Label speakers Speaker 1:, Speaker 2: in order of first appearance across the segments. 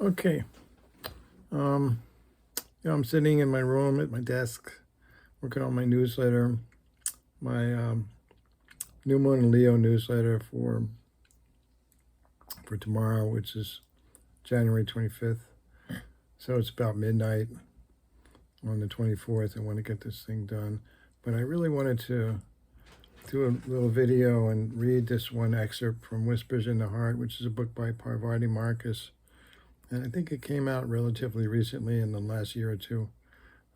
Speaker 1: Okay. I'm sitting in my room at my desk, working on my newsletter, my New Moon and Leo newsletter for tomorrow, which is January 25th. So it's about midnight on the 24th. I want to get this thing done. But I really wanted to do a little video and read this one excerpt from Whispers in the Heart, which is a book by Parvati Marcus. And I think it came out relatively recently in the last year or two.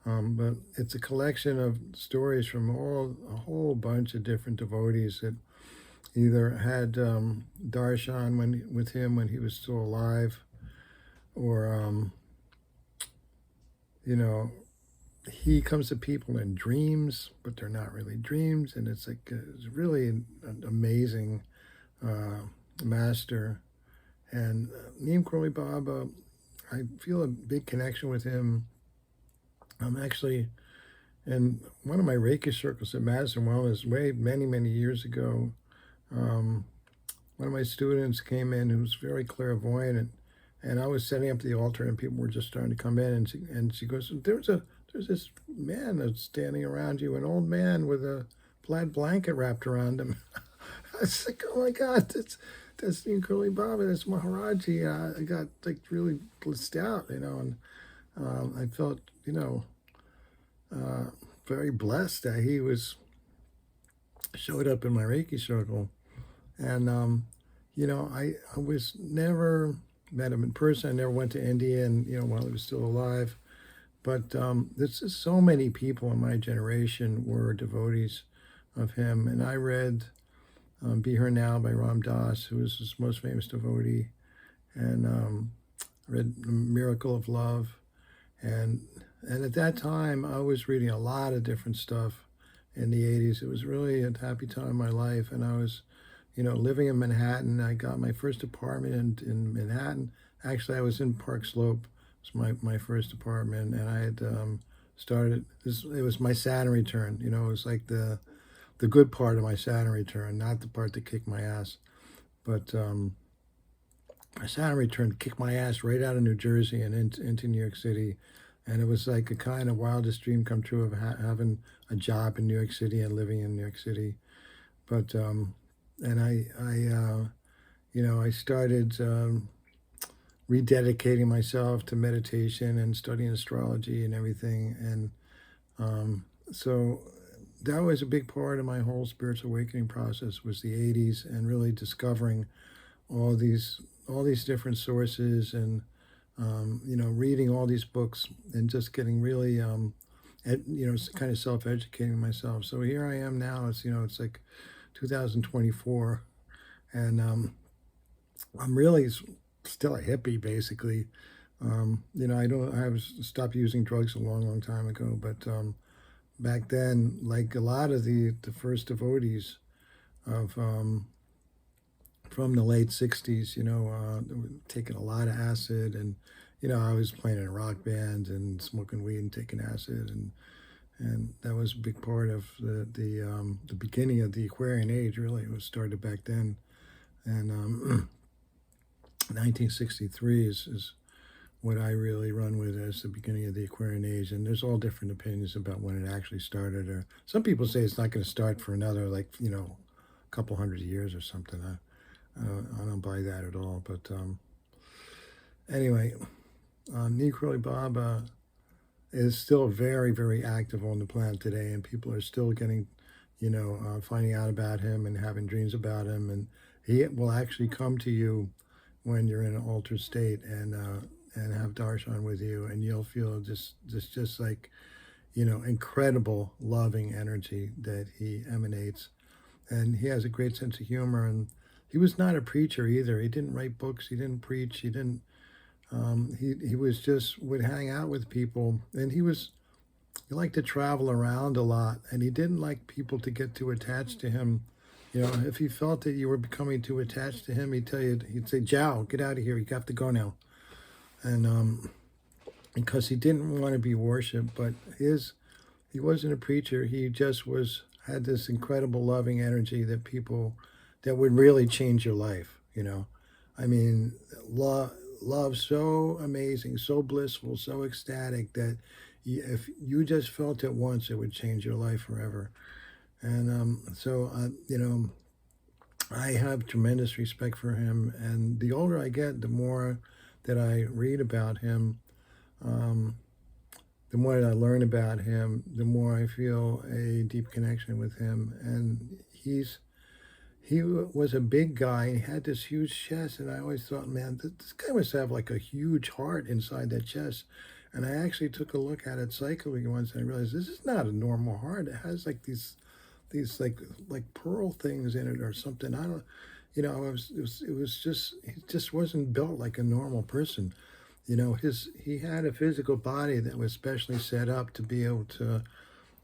Speaker 1: But it's a collection of stories from a whole bunch of different devotees that either had darshan with him when he was still alive, or he comes to people in dreams, but they're not really dreams, and it's really an amazing master. And Neem Karoli Baba, I feel a big connection with him. I'm actually in one of my Reiki circles at Madison Wellness many years ago. One of my students came in who was very clairvoyant, and I was setting up the altar, and people were just starting to come in, and she goes, "There's this man that's standing around you, an old man with a plaid blanket wrapped around him." I was like, "Oh my God, that's Neem Karoli Baba, that's Maharaji." I got really blissed out, and I felt, very blessed that he showed up in my Reiki circle. And, I was never met him in person. I never went to India, and, while he was still alive. But there's just so many people in my generation were devotees of him. And I read Be Her Now by Ram Dass, who is his most famous devotee. And read The Miracle of Love. And at that time, I was reading a lot of different stuff in the 80s. It was really a happy time in my life. And I was, living in Manhattan. I got my first apartment in Manhattan. Actually, I was in Park Slope. It was my first apartment. And I had it was my Saturn return. It was like the good part of my Saturn return, not the part that kicked my ass. But my Saturn return kicked my ass right out of New Jersey and into New York City. And it was like a kind of wildest dream come true of having a job in New York City and living in New York City. But, and I started rededicating myself to meditation and studying astrology and everything. And so that was a big part of my whole spiritual awakening process, was the 80s, and really discovering all these different sources, and reading all these books, and just getting really kind of self-educating myself. So here I am now. It's like 2024, and I'm really still a hippie, basically. I've stopped using drugs a long time ago, but back then, like a lot of the first devotees of from the late 60s, taking a lot of acid, and, I was playing in a rock band and smoking weed and taking acid, and that was a big part of the beginning of the Aquarian Age. Really, it was started back then. And 1963 is what I really run with as the beginning of the Aquarian Age. And there's all different opinions about when it actually started. Or some people say it's not going to start for another, a couple hundred years or something. I don't buy that at all. But anyway, Neem Karoli Baba is still very active on the planet today, and people are still getting, finding out about him and having dreams about him. And he will actually come to you when you're in an altered state, and have darshan with you, and you'll feel just like, incredible loving energy that he emanates. And he has a great sense of humor, and he was not a preacher either. He didn't write books. He didn't preach. He didn't. He was just would hang out with people, and he liked to travel around a lot, and he didn't like people to get too attached to him. If he felt that you were becoming too attached to him, he'd say, "Jow, get out of here. You have to go now." And because he didn't want to be worshipped, but he wasn't a preacher. He just had this incredible loving energy that would really change your life. I mean, love so amazing, so blissful, so ecstatic that if you just felt it once, it would change your life forever. And I have tremendous respect for him. And the older I get, the more that I read about him, um, the more that I learn about him, the more I feel a deep connection with him. And he was a big guy. He had this huge chest, and I always thought, man, this guy must have like a huge heart inside that chest. And I actually took a look at it psychically once, and I realized this is not a normal heart. It has like these like pearl things in it or something. I don't, it was just he just wasn't built like a normal person. He had a physical body that was specially set up to be able to,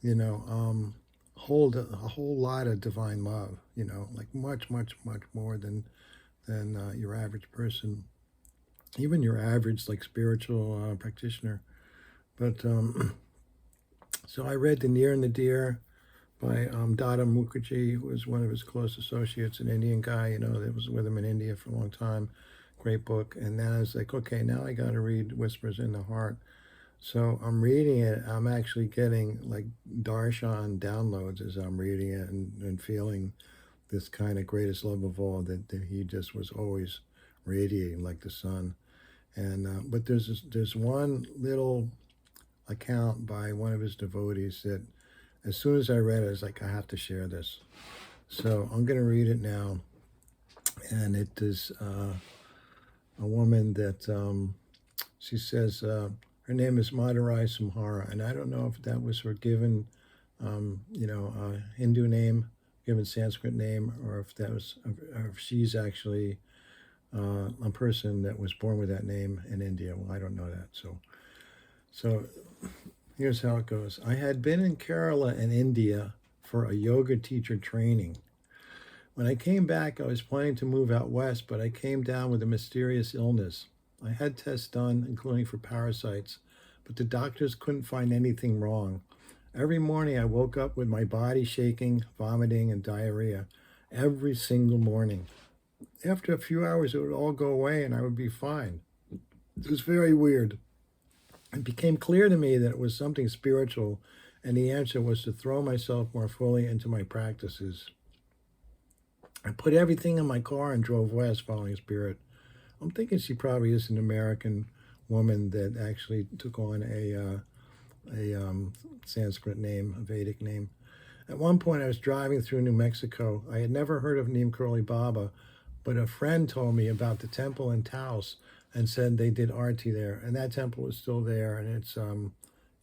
Speaker 1: you know, um, hold a whole lot of divine love. Like much, much, much more than your average person, even your average like spiritual practitioner. But so I read The Near and the Dear by Dada Mukherjee, who was one of his close associates, an Indian guy, that was with him in India for a long time. Great book. And then I was like, okay, now I got to read Whispers in the Heart. So I'm reading it. I'm actually getting like darshan downloads as I'm reading it and feeling this kind of greatest love of all that he just was always radiating like the sun. And but there's one little account by one of his devotees that as soon as I read it, I was like, I have to share this. So I'm going to read it now. And it is a woman that she says her name is Madurai Samhara. And I don't know if that was her given, Hindu name, given Sanskrit name, or if she's actually a person that was born with that name in India. Well, I don't know that. So here's how it goes. I had been in Kerala in India for a yoga teacher training. When I came back, I was planning to move out west, but I came down with a mysterious illness. I had tests done, including for parasites, but the doctors couldn't find anything wrong. Every morning I woke up with my body shaking, vomiting, and diarrhea. Every single morning. After a few hours, it would all go away and I would be fine. It was very weird. It became clear to me that it was something spiritual, and the answer was to throw myself more fully into my practices. I put everything in my car and drove west following Spirit. I'm thinking she probably is an American woman that actually took on a Sanskrit name, a Vedic name. At one point, I was driving through New Mexico. I had never heard of Neem Karoli Baba, but a friend told me about the temple in Taos and said they did arti there, and that temple is still there, and it's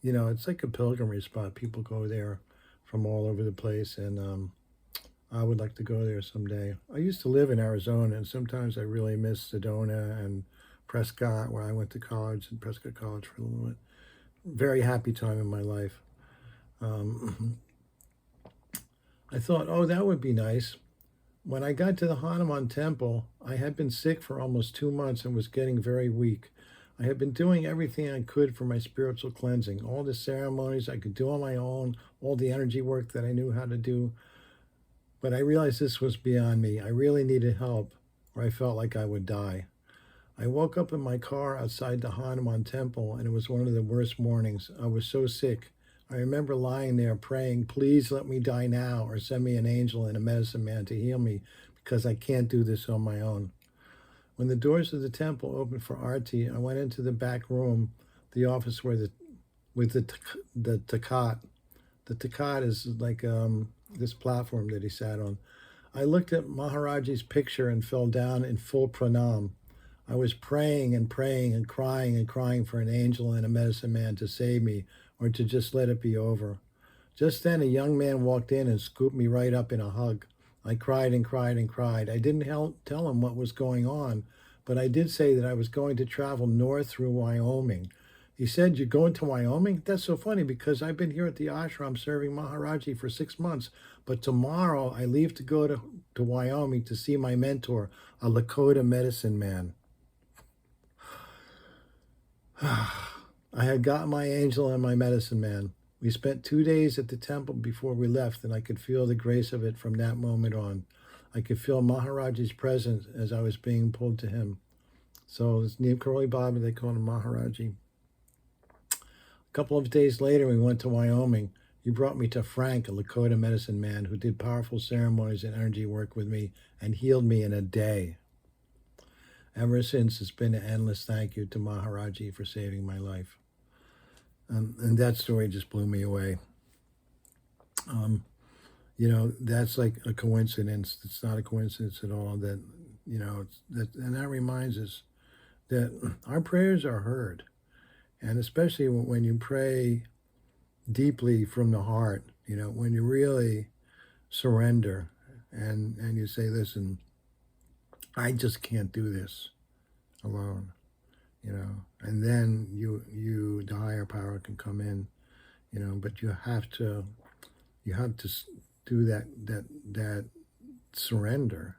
Speaker 1: it's like a pilgrimage spot. People go there from all over the place, and I would like to go there someday. I used to live in Arizona, and sometimes I really miss Sedona and Prescott, where I went to college, in Prescott College for a little bit. Very happy time in my life. I thought, oh, that would be nice. When I got to the Hanuman temple, I had been sick for almost 2 months and was getting very weak. I had been doing everything I could for my spiritual cleansing, all the ceremonies I could do on my own, all the energy work that I knew how to do. But I realized this was beyond me. I really needed help, or I felt like I would die. I woke up in my car outside the Hanuman temple, and it was one of the worst mornings. I was so sick. I remember lying there praying, please let me die now, or send me an angel and a medicine man to heal me, because I can't do this on my own. When the doors of the temple opened for Arti, I went into the back room, the office with the takat. The takat is like this platform that he sat on. I looked at Maharaji's picture and fell down in full pranam. I was praying and praying and crying for an angel and a medicine man to save me or to just let it be over. Just then, a young man walked in and scooped me right up in a hug. I cried and cried and cried. I didn't tell him what was going on, but I did say that I was going to travel north through Wyoming. He said, you're going to Wyoming? That's so funny because I've been here at the ashram serving Maharaji for 6 months, but tomorrow I leave to go to Wyoming to see my mentor, a Lakota medicine man. I had got my angel and my medicine man. We spent 2 days at the temple before we left, and I could feel the grace of it from that moment on. I could feel Maharaji's presence as I was being pulled to him. So it's Neem Karoli Baba, they call him Maharaji. A couple of days later, we went to Wyoming. He brought me to Frank, a Lakota medicine man who did powerful ceremonies and energy work with me and healed me in a day. Ever since, it's been an endless thank you to Maharaji for saving my life. And that story just blew me away. That's like a coincidence. It's not a coincidence at all that, and that reminds us that our prayers are heard. And especially when you pray deeply from the heart, when you really surrender and you say, listen, I just can't do this alone, and then the higher power can come in, but you have to do that surrender,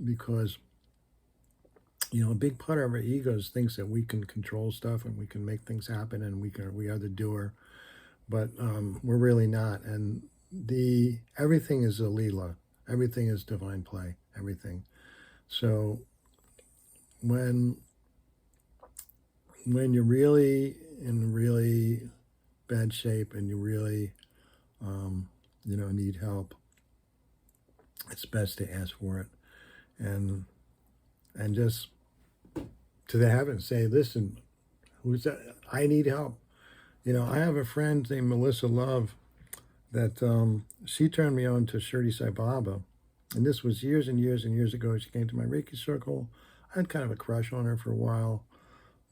Speaker 1: because a big part of our egos thinks that we can control stuff and we can make things happen and we are the doer, but we're really not. And everything is a Lila, everything is divine play, everything. So when you're really in really bad shape and you really need help, it's best to ask for it and just to the heavens say, listen, who's that? I need help. I have a friend named Melissa Love that she turned me on to Shirdi Sai Baba, and this was years and years and years ago. She came to my Reiki circle. I had kind of a crush on her for a while,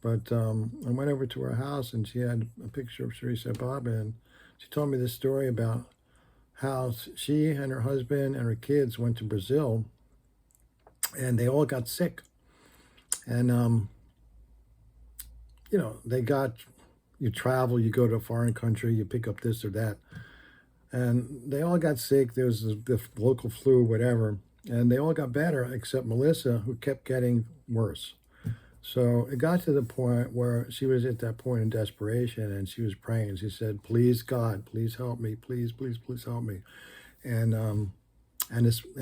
Speaker 1: but I went over to her house and she had a picture of Shirdi Sai Baba, and she told me this story about how she and her husband and her kids went to Brazil and they all got sick. And, you travel, you go to a foreign country, you pick up this or that. And they all got sick. There was the local flu, whatever. And they all got better except Melissa, who kept getting worse. So it got to the point where she was at that point in desperation and she was praying. She said, please, God, please help me. Please, please, please help me. And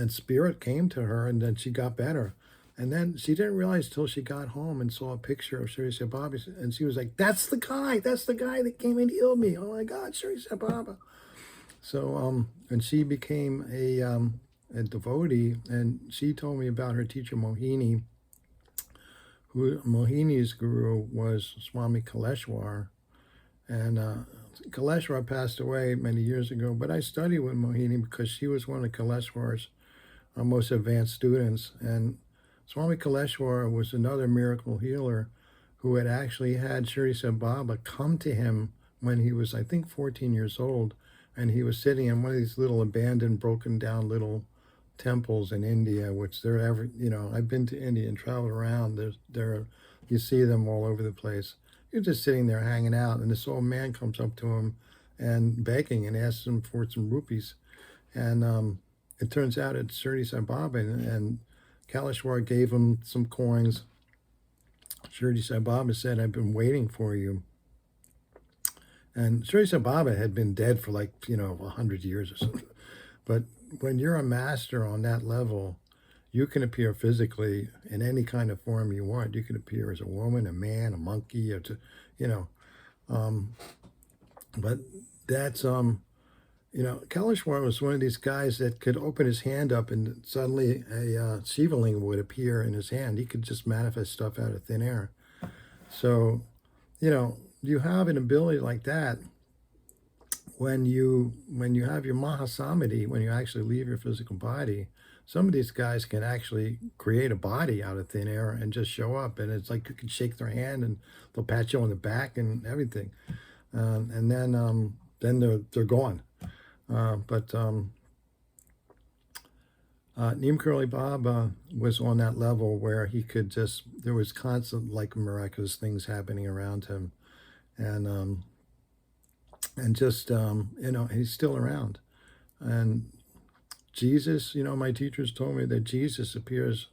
Speaker 1: spirit came to her and then she got better. And then she didn't realize till she got home and saw a picture of Shirdi Sai Baba. And she was like, that's the guy that came and healed me. Oh my God, Shirdi Sai Baba. So, and she became a devotee, and she told me about her teacher Mohini, Mohini's guru was Swami Kaleshwar. And Kaleshwar passed away many years ago, but I studied with Mohini because she was one of Kaleshwar's most advanced students. And Swami Kaleshwar was another miracle healer who had actually had Shirdi Sai Baba come to him when he was, I think, 14 years old. And he was sitting in one of these little abandoned, broken down little temples in India, which they're I've been to India and traveled around. You see them all over the place. You're just sitting there hanging out, and this old man comes up to him and begging and asks him for some rupees. And it turns out it's Shirdi Sai Baba, and Kaleshwar gave him some coins. Shirdi Sai Baba said, I've been waiting for you. And Shirdi Sai Baba had been dead for 100 years or something. But when you're a master on that level, you can appear physically in any kind of form you want. You can appear as a woman, a man, a monkey, but that's, Kaleshwar was one of these guys that could open his hand up and suddenly a Shivaling would appear in his hand. He could just manifest stuff out of thin air. So, you have an ability like that when you have your Mahasamadhi, when you actually leave your physical body. Some of these guys can actually create a body out of thin air and just show up, and it's like you can shake their hand and they'll pat you on the back and everything, and then they're gone. But Neem Karoli Baba was on that level where he could there was constant miraculous things happening around him. And he's still around. And Jesus, my teachers told me that Jesus appears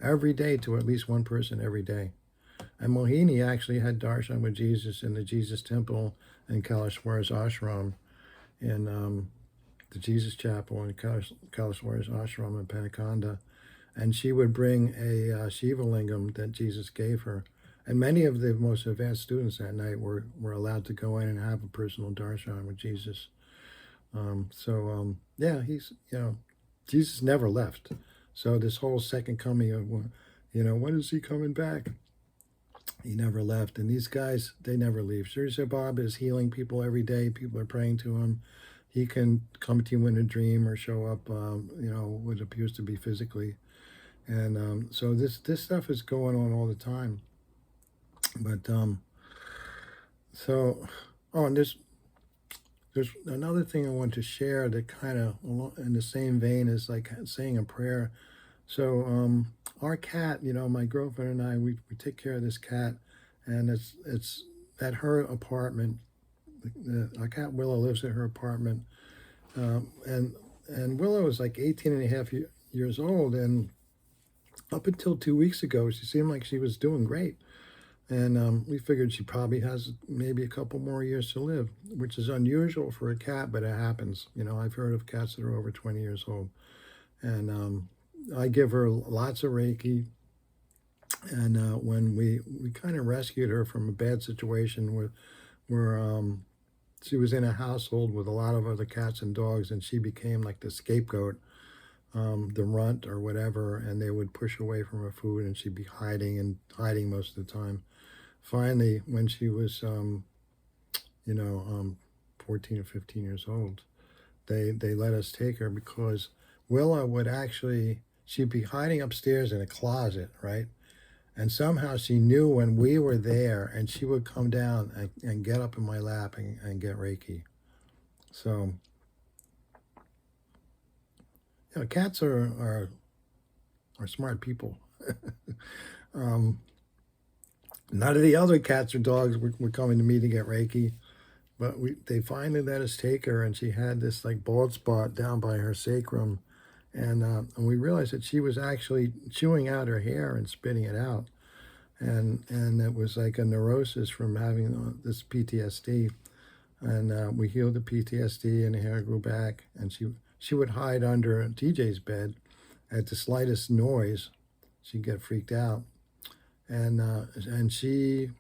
Speaker 1: every day to at least one person every day. And Mohini actually had darshan with Jesus in the Jesus temple in Kaleshwar's ashram, in the Jesus chapel in Kaleshwar's ashram in Panakonda. and she would bring a Shiva lingam that Jesus gave her. And many of the most advanced students that night were allowed to go in and have a personal darshan with Jesus. Yeah, he's, Jesus never left. So this whole second coming of, when is he coming back? He never left. And these guys, they never leave. Shri Baba is healing people every day. People are praying to him. He can come to you in a dream or show up, what appears to be physically. And so this stuff is going on all the time. But and there's another thing I want to share that kind of in the same vein as like saying a prayer. So our cat, my girlfriend and I, we take care of this cat, and it's at her apartment. Our cat Willow lives at her apartment, and Willow is like 18 and a half years old, and up until 2 weeks ago, she seemed like she was doing great. And we figured she probably has maybe a couple more years to live, which is unusual for a cat, but it happens. I've heard of cats that are over 20 years old. And I give her lots of Reiki. And when we kind of rescued her from a bad situation where she was in a household with a lot of other cats and dogs, and she became like the scapegoat, the runt or whatever, and they would push away from her food, and she'd be hiding most of the time. Finally, when she was, 14 or 15 years old, they let us take her because Willa she'd be hiding upstairs in a closet, right? And somehow she knew when we were there, and she would come down and get up in my lap and get Reiki. So, cats are smart people. None of the other cats or dogs were coming to me to get Reiki, but they finally let us take her, and she had this like bald spot down by her sacrum, and we realized that she was actually chewing out her hair and spitting it out, and it was like a neurosis from having this PTSD, and we healed the PTSD, and the hair grew back, and she would hide under TJ's bed at the slightest noise. She'd get freaked out. And she,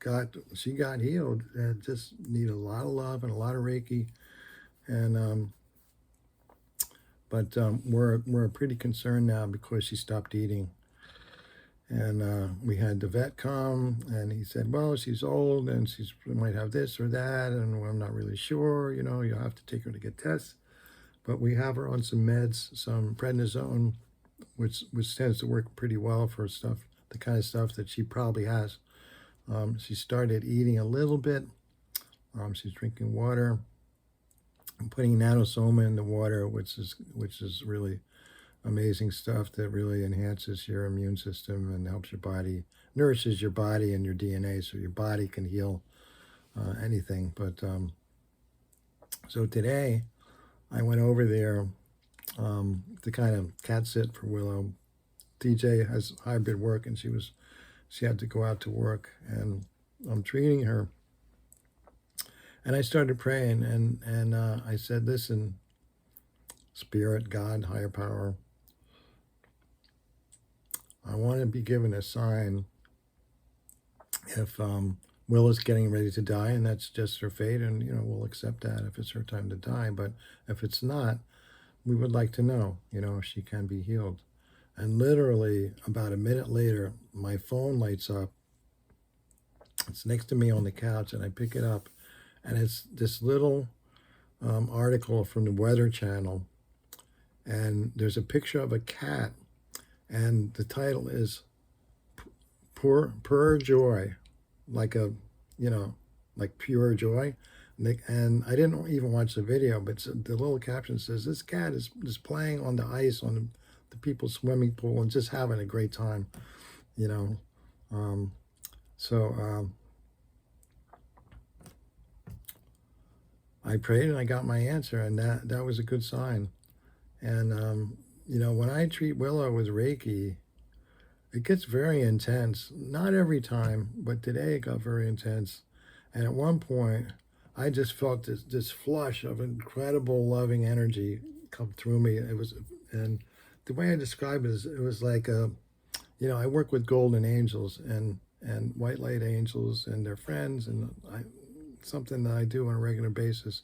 Speaker 1: got healed and just needed a lot of love and a lot of Reiki. And, but we're pretty concerned now because she stopped eating. And we had the vet come, and he said, well, she's old and she might have this or that, and I'm not really sure, you'll have to take her to get tests. But we have her on some meds, some prednisone, which tends to work pretty well for the kind of stuff that she probably has. She started eating a little bit. She's drinking water. I'm putting nanosoma in the water, which is really amazing stuff that really enhances your immune system and helps your body, nourishes your body and your DNA, so your body can heal anything. But so today, I went over there to kind of cat sit for Willow. TJ has hybrid work, and she had to go out to work, and I'm treating her. And I started praying, and I said, listen, Spirit, God, higher power, I want to be given a sign if Willa's getting ready to die, and that's just her fate, and we'll accept that if it's her time to die. But if it's not, we would like to know, if she can be healed. And literally about a minute later, my phone lights up. It's next to me on the couch, and I pick it up, and it's this little article from the Weather Channel, and there's a picture of a cat, and the title is Pure Joy, like like pure joy. And I didn't even watch the video, but the little caption says, this cat is playing on the ice on the people's swimming pool and just having a great time, I prayed and I got my answer, and that was a good sign. And, when I treat Willow with Reiki, it gets very intense. Not every time, but today it got very intense. And at one point, I just felt this flush of incredible loving energy come through me. And the way I describe it is, it was like I work with golden angels and white light angels and their friends, and something that I do on a regular basis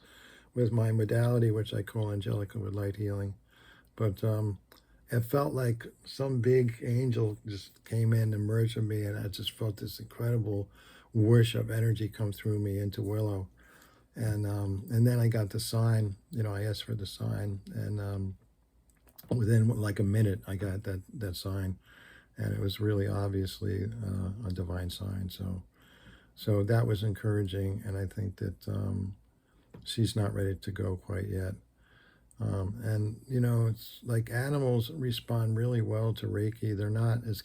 Speaker 1: with my modality, which I call Angelic Liquid Light Healing. But it felt like some big angel just came in and merged with me, and I just felt this incredible whoosh of energy come through me into Willow. And then I got the sign. I asked for the sign, and within like a minute, I got that sign, and it was really obviously a divine sign. So that was encouraging, and I think that she's not ready to go quite yet. And it's like animals respond really well to Reiki. They're not as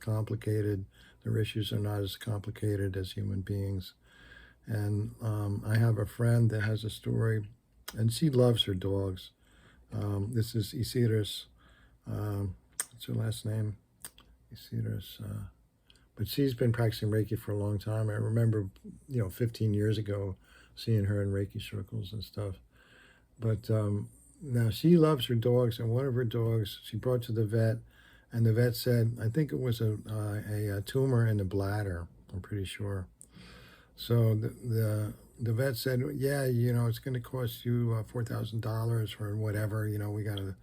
Speaker 1: complicated. Their issues are not as complicated as human beings. And I have a friend that has a story, and she loves her dogs. This is Isidris. What's her last name? Isidris. But she's been practicing Reiki for a long time. I remember, 15 years ago, seeing her in Reiki circles and stuff. But now she loves her dogs, and one of her dogs she brought to the vet, and the vet said, I think it was a tumor in the bladder, I'm pretty sure. So the vet said, yeah, it's going to cost you $4,000 for whatever, we got to.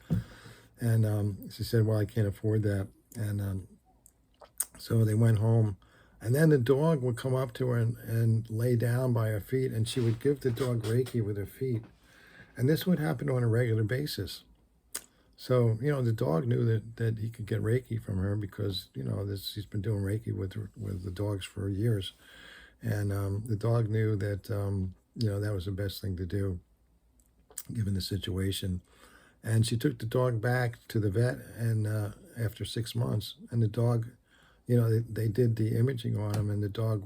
Speaker 1: And she said, well, I can't afford that. And so they went home. And then the dog would come up to her and lay down by her feet, and she would give the dog Reiki with her feet. And this would happen on a regular basis. So, the dog knew that he could get Reiki from her because, he's been doing Reiki with the dogs for years. And the dog knew that, that was the best thing to do, given the situation. And she took the dog back to the vet, and after 6 months, and the dog, they did the imaging on him, and the dog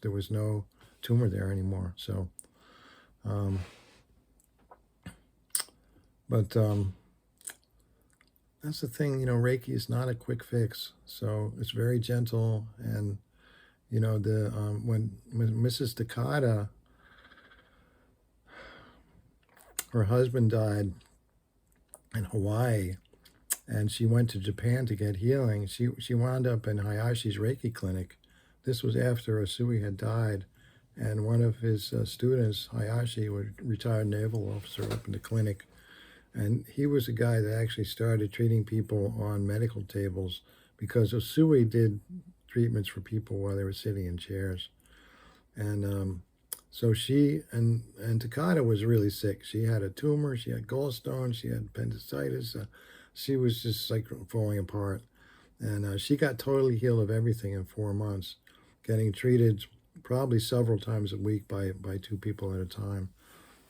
Speaker 1: there was no tumor there anymore. So, but that's the thing, Reiki is not a quick fix. So it's very gentle. And, when Mrs. Takata, her husband died in Hawaii, and she went to Japan to get healing, she wound up in Hayashi's Reiki clinic. This was after Asui had died, and one of his students, Hayashi, was a retired naval officer, opened a clinic. And he was the guy that actually started treating people on medical tables, because Usui did treatments for people while they were sitting in chairs. And so she and Takata was really sick. She had a tumor, she had gallstones, she had appendicitis. She was just like falling apart. And she got totally healed of everything in 4 months, getting treated probably several times a week by 2 people at a time.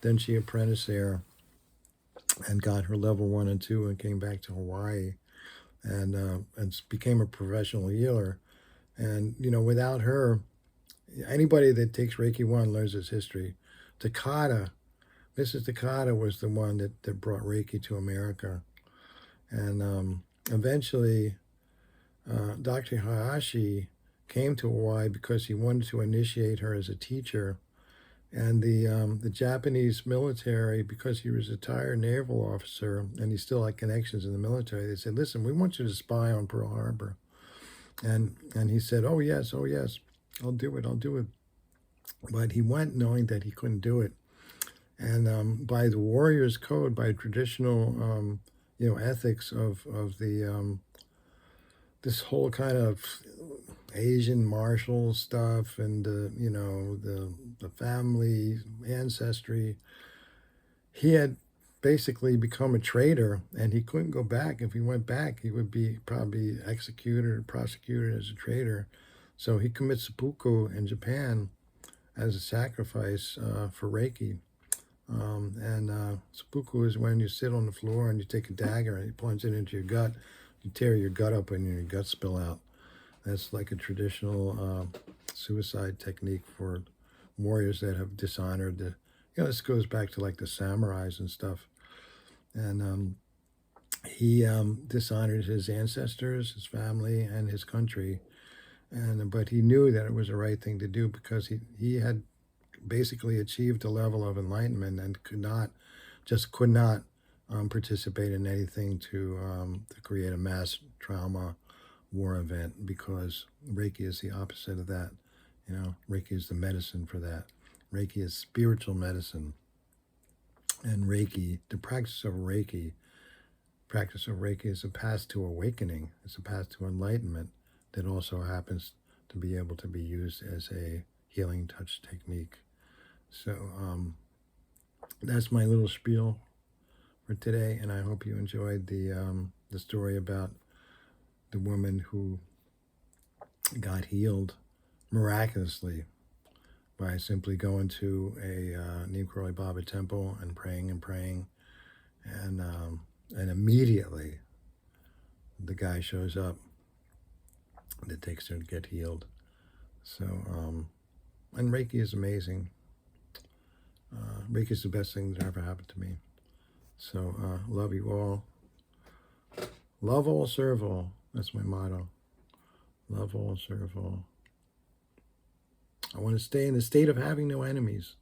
Speaker 1: Then she apprenticed there and got her level 1 and 2 and came back to Hawaii and became a professional healer. And, without her, anybody that takes Reiki 1 learns its history. Takata, Mrs. Takata was the one that brought Reiki to America. And eventually, Dr. Hayashi came to Hawaii because he wanted to initiate her as a teacher. And the Japanese military, because he was a retired naval officer and he still had connections in the military, they said, listen, we want you to spy on Pearl Harbor. And he said, oh yes, I'll do it. But he went knowing that he couldn't do it. And by the warrior's code, by traditional, ethics of the this whole kind of Asian martial stuff and the family ancestry, he had basically become a traitor, and he couldn't go back. If he went back, he would be probably executed or prosecuted as a traitor. So he commits seppuku in Japan as a sacrifice for Reiki. Seppuku is when you sit on the floor and you take a dagger and you plunge it into your gut. You tear your gut open and your guts spill out. That's like a traditional suicide technique for warriors that have dishonored the, this goes back to like the samurais and stuff. And he dishonored his ancestors, his family, and his country. But he knew that it was the right thing to do because he had basically achieved a level of enlightenment and could not participate in anything to create a mass trauma war event, because Reiki is the opposite of that. You know, Reiki is the medicine for that. Reiki is spiritual medicine. And Reiki, the practice of Reiki is a path to awakening. It's a path to enlightenment that also happens to be able to be used as a healing touch technique. So that's my little spiel for today, and I hope you enjoyed the story about the woman who got healed miraculously by simply going to a Neem Karoli Baba temple and praying, and immediately the guy shows up that takes her to get healed. So, and Reiki is amazing. Reiki is the best thing that ever happened to me. So, love you all. Love all, serve all. That's my motto. Love all, serve all. I want to stay in the state of having no enemies.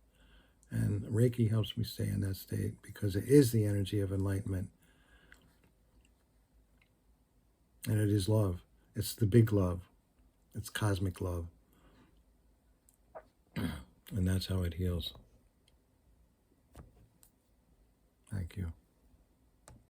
Speaker 1: And Reiki helps me stay in that state because it is the energy of enlightenment. And it is love. It's the big love. It's cosmic love. And that's how it heals. Thank you.